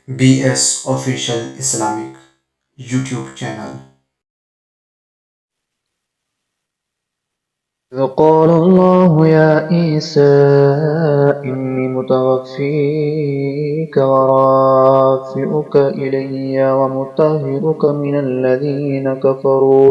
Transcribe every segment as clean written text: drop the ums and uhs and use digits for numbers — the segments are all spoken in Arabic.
BS Official Islamic YouTube channel. إذ قال الله يا عيسى إني متوفيك ورافعك إلي ومطهرك من الذين كفروا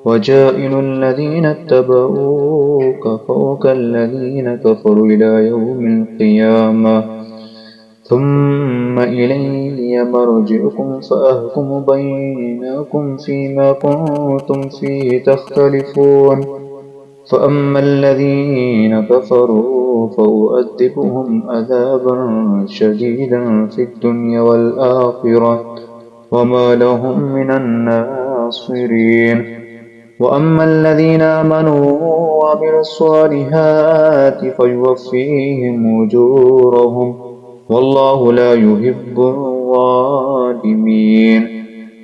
وجائل الذين اتبعوك فوق الذين كفروا إلى يوم القيامة ثم إلي مرجعكم فأحكم بينكم فيما كنتم فيه تختلفون فأما الذين كفروا فأؤدبهم عذابا شديدا في الدنيا والآخرة وما لهم من الناصرين وأما الذين آمنوا وعملوا الصالحات فيوفيهم أجورهم والله لا يحب الظالمين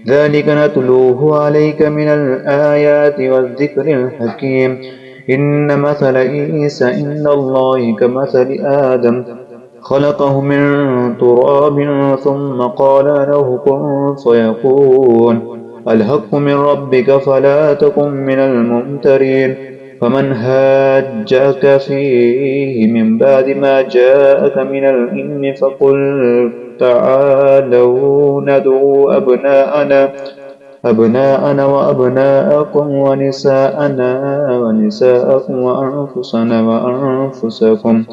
ذلك نتلوه عليك من الآيات والذكر الحكيم إن مثل عيسى عند الله كمثل آدم خلقه من تراب ثم قال له كن فيكون الحق من ربك فلا تكن من الممترين فمن هاجك فيه من بعد ما جاءك من العلم فقل تعالوا ندعو أبناءنا وأبناءكم ونساءنا ونساءكم وأنفسنا وأنفسكم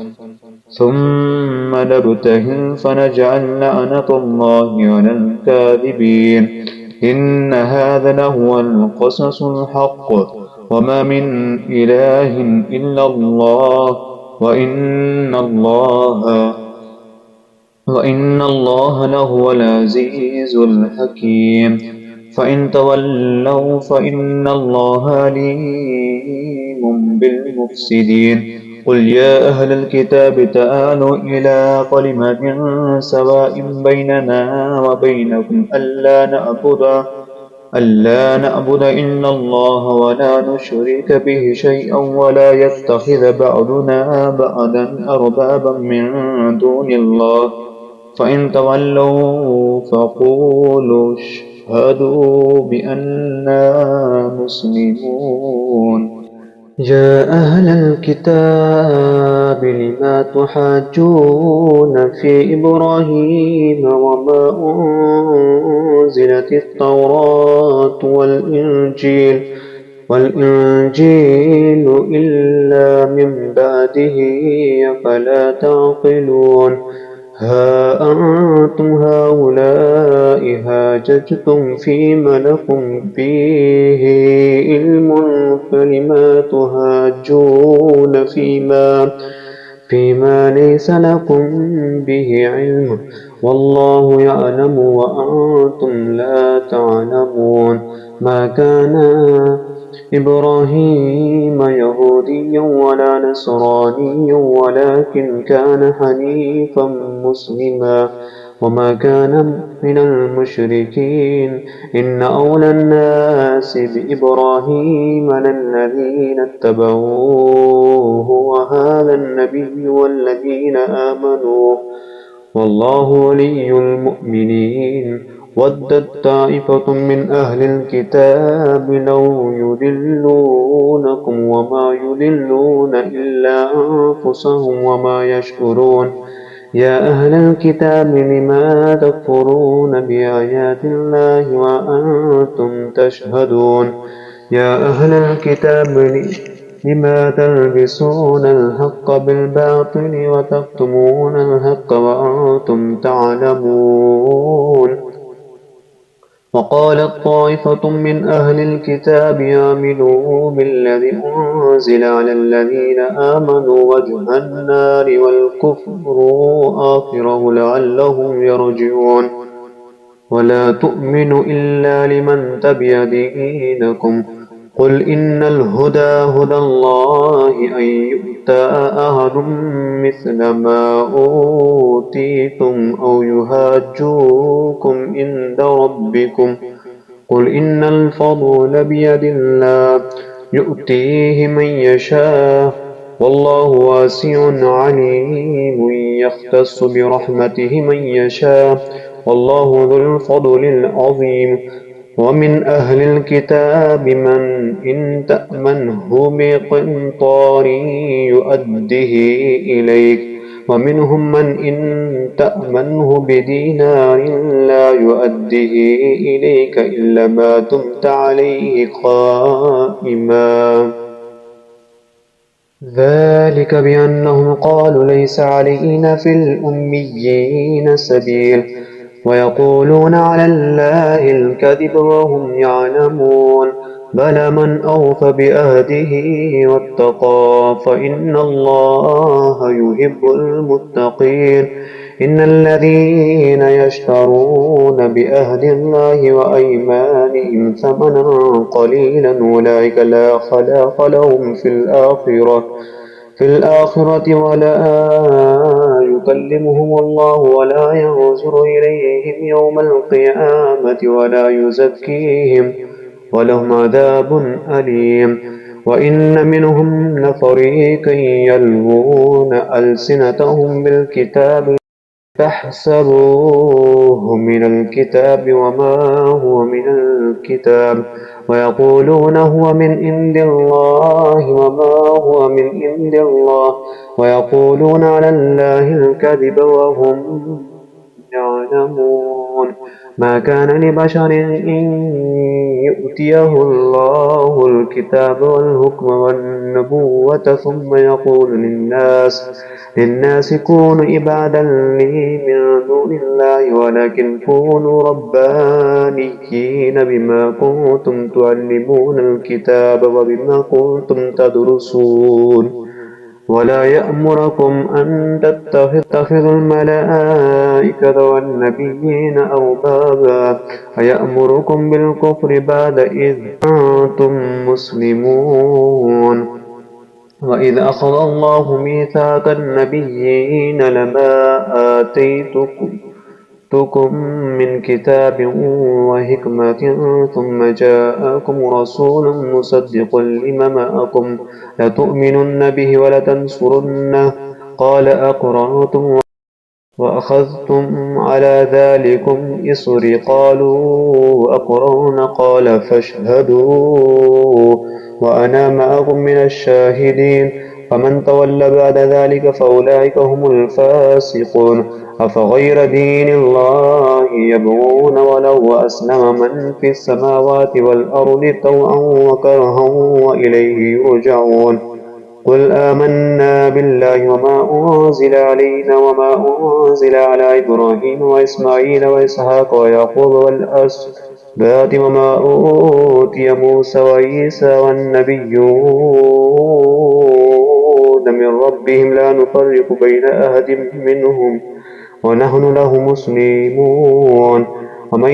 ثم نبتهل فنجعل لعنة الله على الكاذبين إن هذا لهو القصص الحق وما من إله إلا الله وإن الله لهو العزيز الحكيم فإن تولوا فإن الله عليم بالمفسدين قل يا أهل الكتاب تعالوا إلى كلمة سواء بيننا وبينكم ألا نعبد إلا الله ولا نشرك به شيئا ولا يتخذ بعضنا بعضا أربابا من دون الله فإن تولوا فقولوا اشهدوا بأننا مسلمون يا أهل الكتاب لم تحاجون في إبراهيم وما أنزلت التوراة والإنجيل إلا من بعده فلا تعقلون ها أنتم هؤلاء هاججتم فيما لكم فيه علم فلم تهاجون فيما ليس لكم به علم والله يعلم وأنتم لا تعلمون ما كان إبراهيم يهوديا ولا نصرانيا ولكن كان حنيفا مسلما وما كان من المشركين إن أولى الناس بإبراهيم للذين اتبعوه وهذا النبي والذين آمنوا والله ولي المؤمنين ودت طائفة من أهل الكتاب لو يضلونكم وما يضلون إلا أنفسهم وما يشعرون يا أهل الكتاب لما تكفرون بآيات الله وأنتم تشهدون يا أهل الكتاب لما تلبسون الحق بالباطل وتكتمون الحق وأنتم تعلمون وقالت طائفة من أهل الكتاب آمنوا بالذي أنزل على الذين آمنوا وجه النار والكفر آخره لعلهم يرجعون ولا تؤمنوا إلا لمن تبع دينكم قل إن الهدى هدى الله أن يؤتى أحد مثل ما أوتيتم أو يهاجوكم عند ربكم قل إن الفضل بيد الله يؤتيه من يشاء والله واسع عليم يختص برحمته من يشاء والله ذو الفضل العظيم ومن أهل الكتاب من إن تأمنه بقنطار يؤده إليك ومنهم من إن تأمنه بدينار لا يؤده إليك إلا ما دمت عليه قائما ذلك بأنهم قالوا ليس علينا في الأميين سبيل ويقولون على الله الكذب وهم يعلمون بلى من أوفى بأهده واتقى فإن الله يحب المتقين إن الذين يشترون بأهد الله وأيمانهم ثمنا قليلا أولئك لا خلاق لهم في الآخرة ولا يكلمهم الله ولا ينظر إليهم يوم القيامة ولا يزكيهم ولهم عذاب أليم وإن منهم لفريقا يلوون ألسنتهم بالكتاب تحسبوه من الكتاب وما هو من الكتاب ويقولون هو من عند الله وما هو من عند الله ويقولون على الله الكذب وهم يعلمون ما كان لبشر إن يؤتيه الله الكتاب والحكم والنبوة ثم يقول للناس كونوا عبادا لي من دون الله ولكن كونوا ربانيين بما كنتم تعلمون الكتاب وبما كنتم تدرسون ولا يأمركم أن تتخذوا الملائكة والنبيين أربابا أيأمركم بالكفر بعد إذ أنتم مسلمون وإذ أخذ الله ميثاق النبيين لما آتيتكم من كتاب وحكمة ثم جاءكم رسول مصدق لما معكم لتؤمنن به ولتنصرنه قال أقررتم وأخذتم على ذلكم إصري قالوا أقررنا قال فاشهدوا وأنا معكم من الشاهدين فمن تولى بعد ذلك فأولئك هم الفاسقون أفغير دين الله يبغون ولو أسلم من في السماوات والأرض طوعا وكرها وإليه يرجعون قل آمنا بالله وما أنزل علينا وما أنزل على إبراهيم وإسماعيل وإسحاق ويعقوب والأسباط وما أوتي موسى وعيسى والنبيون من ربهم لا نفرق بين أحد منهم ونحن له مسلمون ومن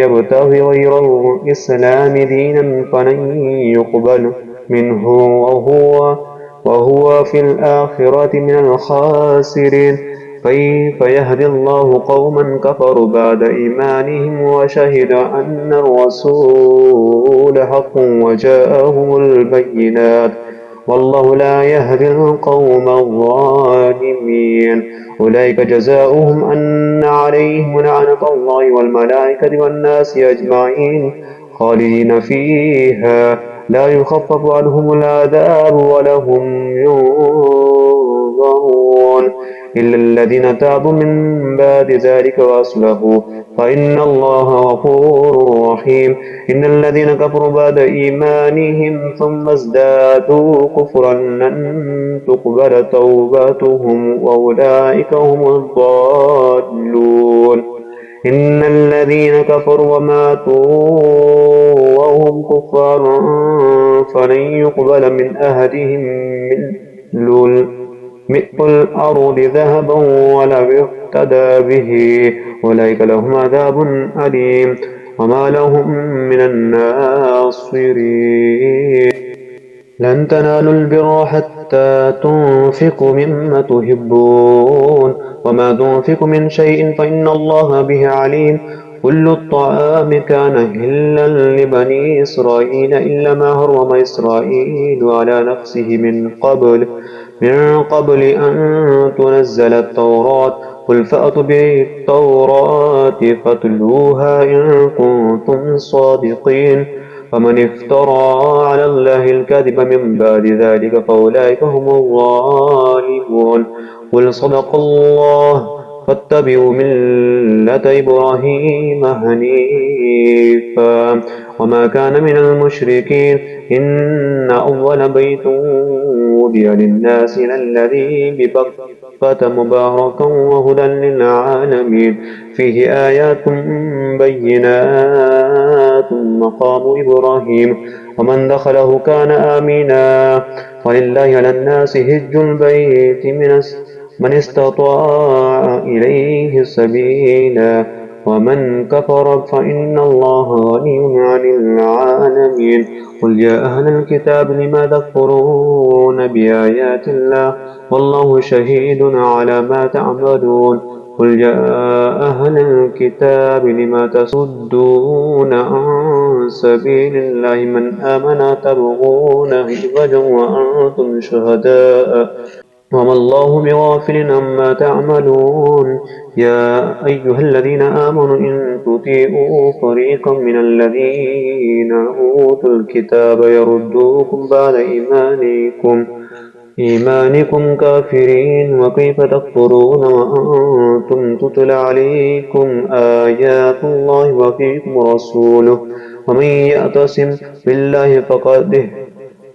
يبتغ غير الإسلام دينا فلن يقبل منه وهو في الآخرة من الخاسرين كيف يهدي الله قوما كفروا بعد إيمانهم وشهد أن الرسول حق وجاءهم البينات والله لا يهدي القوم الظالمين أولئك جزاؤهم أن عليهم لعنة الله والملائكة والناس أجمعين خالدين فيها لا يخفف عنهم العذاب ولهم ينظرون إلا الذين تابوا من بعد ذلك وأصلحوا فإن الله غفور رحيم إن الذين كفروا بعد إيمانهم ثم ازدادوا كفرا لن تقبل توبتهم وأولئك هم الضالون إن الذين كفروا وماتوا وهم كفار فلن يقبل من أحدهم ملء الأرض ذهبا ولو افتدى به أولئك لهم عذاب أليم وما لهم من الناصرين لن تنالوا البر حتى تنفقوا مما تحبون وما تنفقوا من شيء فإن الله به عليم كل الطعام كان هلا لبني إسرائيل إلا ما حرم إسرائيل على نفسه من قبل من قبل أن تنزل التوراة قل فأتوا بالتوراة فاتلوها إن كنتم صادقين فمن افترى على الله الكذب من بعد ذلك فأولئك هم الظالمون قل صدق الله فاتبعوا ملة إبراهيم حنيفا وما كان من المشركين إن أول بيت وضع للناس للذي ببكة مباركا وهدى للعالمين فيه آيات بينات مقام إبراهيم ومن دخله كان آمنا ولله على الناس هج البيت من استطاع إليه سبيلا ومن كفر فإن الله غني عن العالمين قل يا أهل الكتاب لما تكفرون بآيات الله والله شهيد على ما تعملون قل يا أهل الكتاب لما تصدون عن سبيل الله من آمن تبغون عوجا وأنتم شهداء وما الله بغافل عما تعملون يا أيها الذين آمنوا إن تطيعوا فريقا من الذين أوتوا الكتاب يردوكم بعد إيمانكم كافرين وكيف تكفرون وأنتم تتلى عليكم آيات الله وفيكم رسوله ومن يعتصم بالله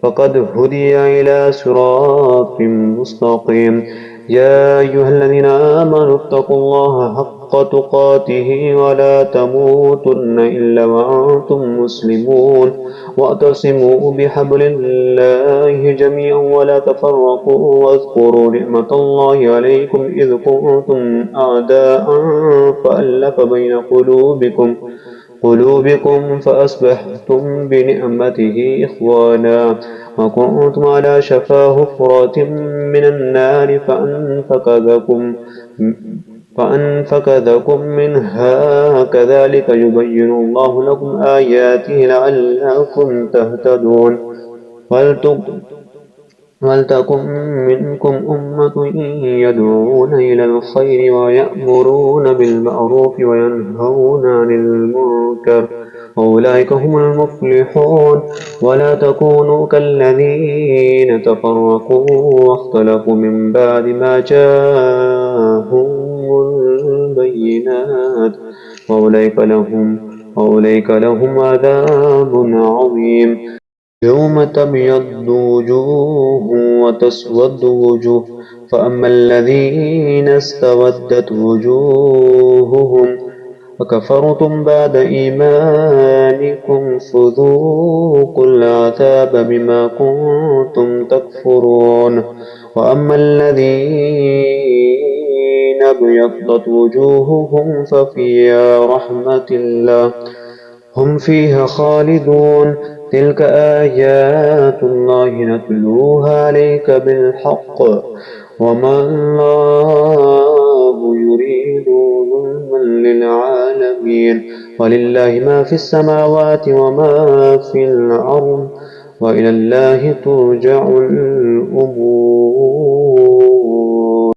فقد هدي إلى صراط مستقيم يا أيها الذين آمنوا اتقوا الله حق تقاته ولا تموتن إلا وأنتم مسلمون واعتصموا بحبل الله جميعا ولا تفرقوا واذكروا نعمة الله عليكم إذ كنتم أعداء فألف بين قلوبكم فأصبحتم بنعمته إخوانا وكنتم على شفا حفرة من النار فأنفقذكم منها كذلك يبين الله لكم آياته لعلكم تهتدون ولتكن منكم أمة يدعون إلى الخير ويأمرون بالمعروف وينهون عن المنكر وأولئك هم المفلحون ولا تكونوا كالذين تفرقوا واختلفوا من بعد ما جاءهم البينات وأولئك لهم عذاب عظيم يوم تبيض وجوه وتسود وجوه فأما الذين استودت وجوههم فكفرتم بعد إيمانكم فذوقوا العذاب بما كنتم تكفرون وأما الذين ابيضت وجوههم ففي رحمة الله هم فيها خالدون تلك آيات الله نتلوها عليك بالحق وما الله يريد ظلما للعالمين ولله ما في السماوات وما في الأرض وإلى الله ترجع الأمور